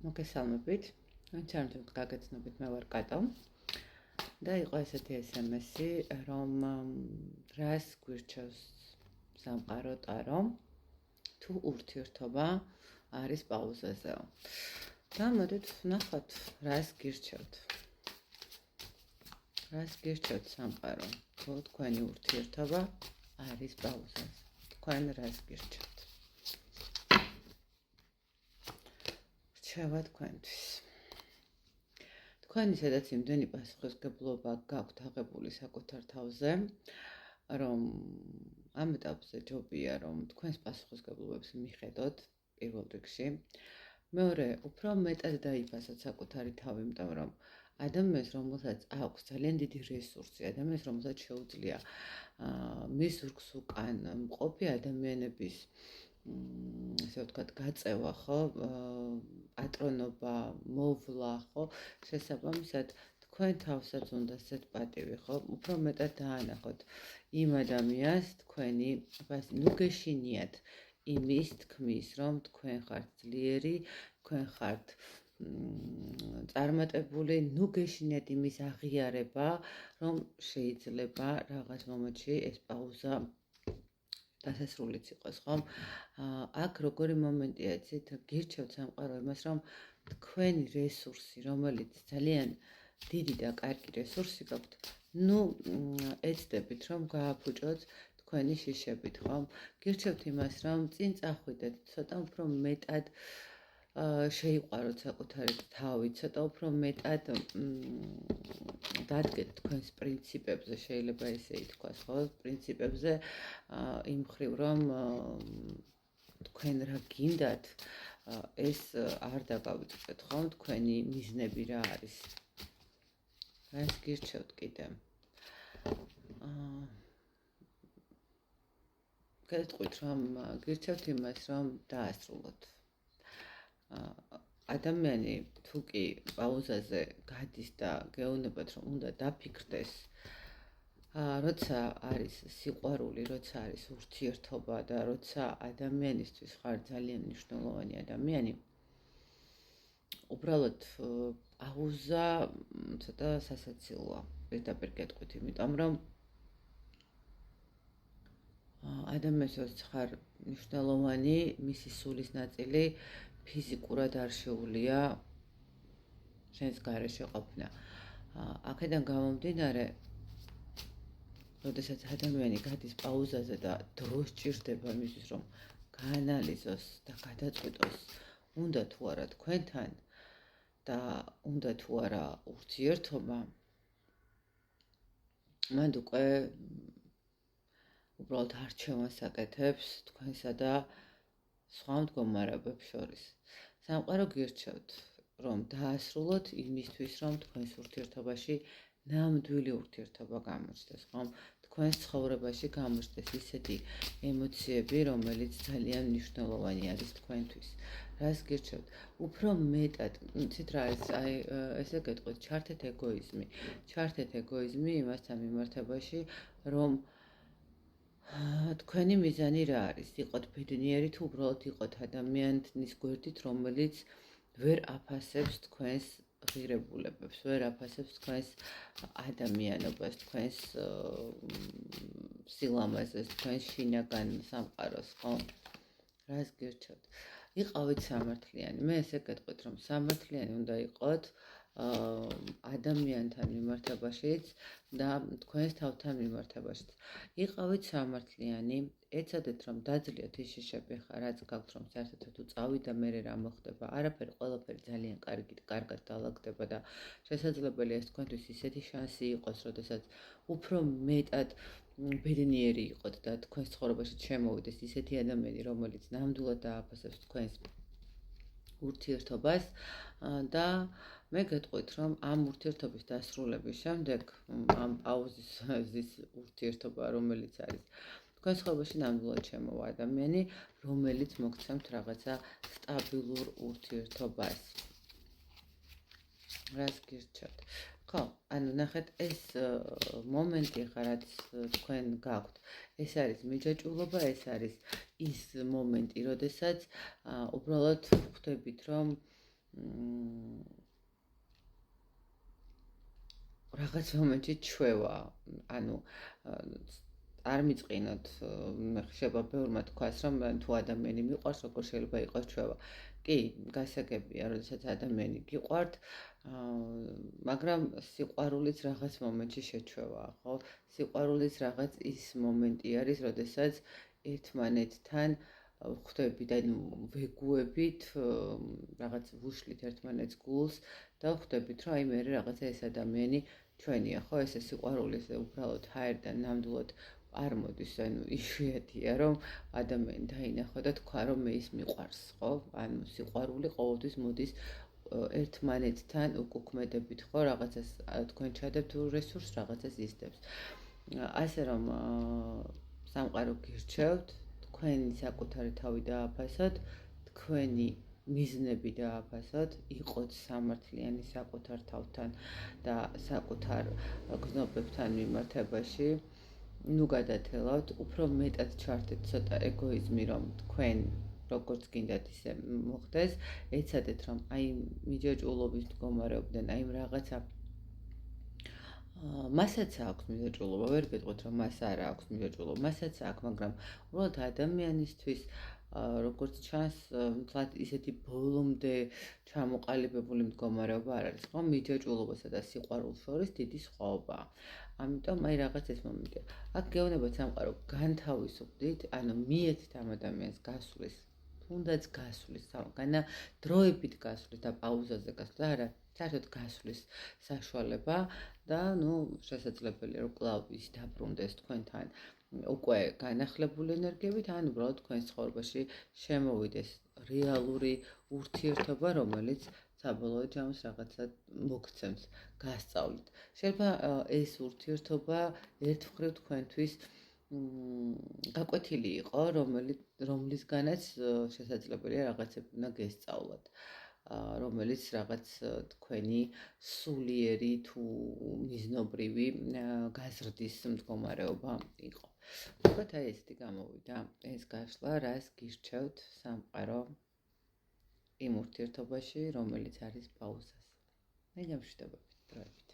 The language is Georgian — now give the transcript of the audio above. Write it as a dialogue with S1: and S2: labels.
S1: მოგესალმებით. ჩართოთ გაგაცნობით მე ვარ კატო. და იყო ესეთი SMS-ი, რომ რას გვირჩევს სამყარო ტარო, თუ ურთიერთობა არის პაუზაზეო. და მოდით ვნახოთ, რას გირჩევთ. რას გირჩევთ სამყარო, თუ თქვენი ურთიერთობა არის პაუზაზე. თქვენ რას გირჩევთ? რჩევა თქვენთვის. თქვენი სადაც იმდენი პასუხისმგებლობა გაქვთ აღებული საკუთარ თავზე, რომ ამ ეტაპზე ჯობია, რომ თქვენს პასუხისმგებლობებს მიხედოთ პირველ რიგში. მეორე, უფრო მეტად დაიფასოთ საკუთარი თავი, იმიტომ რომ ადამიანს, რომელსაც აქვს ძალიან დიდი რესურსი, ადამიანს, რომელსაც შეუძლია მის ზურგს უკან მყოფი ადამიანების ესე ვთქვათ, გაწევა, ხო, პატრონობა, მოვლა, ხო, შესაბამისად, თქვენ თავსაც უნდა ესეთ პატივი, ხო, უფრო მეტად დაანახოთ იმ ადამიანს, თქვენი, ნუ გეშინიათ იმის თქმის, რომ თქვენ ხართ ძლიერი, თქვენ ხართ წარმატებული, ნუ გეშინიათ იმის აღიარება, რომ შეიძლება რაღაც მომენტში ეს პაუზა დასასრულიც იყოს, ხო? აქ როგორი მომენტია, იცით, გირჩევთ სამყარო იმას, რომ თქვენი რესურსი, რომელიც ძალიან დიდი და კარგი რესურსი გაქვთ, ნუ ეცდებით, რომ გააფუჭოთ თქვენი შიშებით, ხო? გირჩევთ იმას, რომ წინ წახვიდეთ, ცოტა უფრო მეტად შეიყვაროთ საკუთარი თავი, ცოტა უფრო მეტად დადგეთ თქვენს პრინციპებზე, შეიძლება ესე ითქვას, ხო? პრინციპებზე იმ მხრივ, რომ თქვენ რა გინდათ, ეს არ დაგავიწყდეთ, ხო? თქვენი მიზნები რა არის? რას გირჩევთ კიდე? გეტყვით, რომ გირჩევთ იმას, რომ დაასრულოთ. ადამიანი თუ კი პაუზაზე გადის და გეუბნებათ, რომ უნდა დაფიქრდეს, როცა არის სიყვარული, როცა არის ურთიერთობა და როცა ადამიანისთვის ხარ ძალიან მნიშვნელოვანი ადამიანი, უბრალოდ პაუზა ცოტა სასაცილოა, პირდაპირ გეტყვით, იმიტომ რომ ადამიანს ხარ მნიშვნელოვანი, მისი სულის ნაწილი ფიზიკურად არ შეუძლია შენს გარეშე ყოფნა. აქედან გამომდინარე, როდესაც ადამიანი გადის პაუზაზე და დრო სჭირდება იმისთვის, რომ გაანალიზოს და გადაწყვიტოს, უნდა თუ არა თქვენთან და უნდა თუ არა ურთიერთობა, მან უკვე უბრალოდ არჩევანს აკეთებს თქვენსა და სხვა მდგომარეობებს შორის. სამყარო გირჩევთ, რომ დაასრულოთ იმისთვის, რომ თქვენს ურთიერთობაში ნამდვილი ურთიერთობა გამოჩნდეს, ხომ? თქვენს ცხოვრებაში გამოჩნდეს ისეთი ემოციები, რომელიც ძალიან მნიშვნელოვანი არის თქვენთვის. რას გირჩევთ? უფრო მეტად, იცით რა არის, აი ესე გეტყვით, ჩართეთ ეგოიზმი. ჩართეთ ეგოიზმი იმასთან მიმართებაში, რომ თქვენი მიზანი რა არის? იყოთ ბედნიერი თუ უბრალოდ იყოთ ადამიანის გვერდით, რომელიც ვერ აფასებს თქვენს ღირებულებებს, ვერ აფასებს თქვენს ადამიანობას, თქვენს სილამაზეს, თქვენს შინაგან სამყაროს, ხო? რას გირჩევთ? იყავით სამართლიანი. მე ესე გეტყვით, რომ სამართლიანი უნდა იყოთ ადამიანთან მიმართებაშიც და თქვენს თავთან მიმართებაშიც. იყავით სამართლიანი, ეცადეთ, რომ დაძლიოთ ის შიშები, რაც გაქვთ, რომ საერთოდ თუ წავიდა მერე რა მოხდება, არაფერი, ყველაფერი ძალიან კარგად დაალაგდება და შესაძლებელია ეს თქვენთვის ისეთი შანსი იყოს, როდესაც უფრო მეტად ბედნიერი იყოთ და თქვენს ცხოვრებაში შემოვიდეს ისეთი ადამიანი, რომელიც ნამდვილად დააფასებს თქვენს ურთიერთობას და მე გეტყვით, რომ ამ ურთიერთობის დასრულების შემდეგ, ამ პაუზის ურთიერთობა, რომელიც არის თქვენ ცხოვრებაში ნამდვილად შემოვა ადამიანი, რომელიც მოგცემთ რაღაცა სტაბილურ ურთიერთობას. რას გირჩევთ? ხო, ანუ ნახეთ, ეს მომენტი ხა რაც თქვენ გაქვთ, ეს არის მიჯაჭვულობა, ეს არის ის მომენტი, როდესაც უბრალოდ ხვდებით, რომ რაღაც მომენტში ჩვევა, ანუ არ მიწყინოთ, ხდება ბევრმა თქვას, რომ თუ ადამიანი მიყვარს, როგორ შეიძლება იყოს ჩვევა. კი, გასაგებია, როდესაც ადამიანი გიყვართ, მაგრამ სიყვარულიც რაღაც მომენტში შეჩვევაა, ხო? სიყვარულიც რაღაც ის მომენტი არის, როდესაც ერთმანეთთან ხვდები და ვეგუებით, რაღაც ვუშლით ერთმანეთს გულს და ხვდებით, რომ აი მე რაღაცა ეს ადამიანი ჩვენია, ხო? ესე სიყვარული უბრალოდ ჰაერიდან ნამდვილად არ მოდის, ანუ იშვიათია, რომ ადამიანი დაინახო და თქვა, რომ მე ის მიყვარს, ხო? ანუ სიყვარული ყოველთვის მოდის ერთმანეთთან უკუქმედებით, ხო? რაღაცას თქვენ ჩადებთ რესურსს, რაღაცას იზრდებს. ასე რომ სამყარო გირჩევთ, თქვენი საკუთარი თავი დააფასოთ, თქვენი მიზნები დააფასოთ, იყოთ სამართლიანი საკუთარ თავთან და საკუთარ გზნობებთან მიმართებაში. ნუ გადათელავთ, უფრო მეტად ჩართეთ ცოტა ეგოიზმი, რომ თქვენ როგორც გინდათ ისე მოხდეს, ეცადეთ რომ აი მიჯაჭვულობის მდგომარეობიდან, აი რაღაცა მასაც აქვს მიჯაჭვულობა, ვერ გეტყვით რომ მას არ აქვს მიჯაჭვულობა, მასაც აქვს, მაგრამ უბრალოდ ადამიანისთვის როგორც ჩანს, თლად ისეთი ბოლომდე ჩამოყალიბებული მდგომარეობა არ არის, ხო? მიჯაჭვულობასა და სიყვარულს შორის დიდი სხვაობაა. ამიტომ აი რაღაც ეს მომენტია. აქ გეუბნებათ სამყარო განთავისუფლდით, ანუ მიეცით ამ ადამიანს გასვლის, თუნდაც გასვლის, განა დროებით გასვლის და პაუზაზე გასვლის, არა, საერთოდ გასვლის საშუალება და ნუ შესაძლებელია რომ კვლავ ის დაბრუნდეს თქვენთან უკვე განახლებული ენერგიებით, ან უბრალოდ თქვენს ცხოვრებაში შემოვიდეს რეალური ურთიერთობა, რომელიც საბოლოო ჯამს რაღაცა მოგცემს, გასწავლით. შეიძლება ეს ურთიერთობა ერთმხრივ თქვენთვის გაკვეთილი იყო, რომლისგანაც შესაძლებელია რაღაცები უნდა გესწავლოთ, რომელიც რაღაც თქვენი სულიერი თუ მიზნობრივი გაზრდის მდგომარეობა იყო. უბრალოდ აი ესეთი გამოვიდა ეს გაშლა, რას გირჩევთ სამყარო იმ ურთიერთობაში, რომელიც არის პაუზაზე. მე გამშვიდობებით.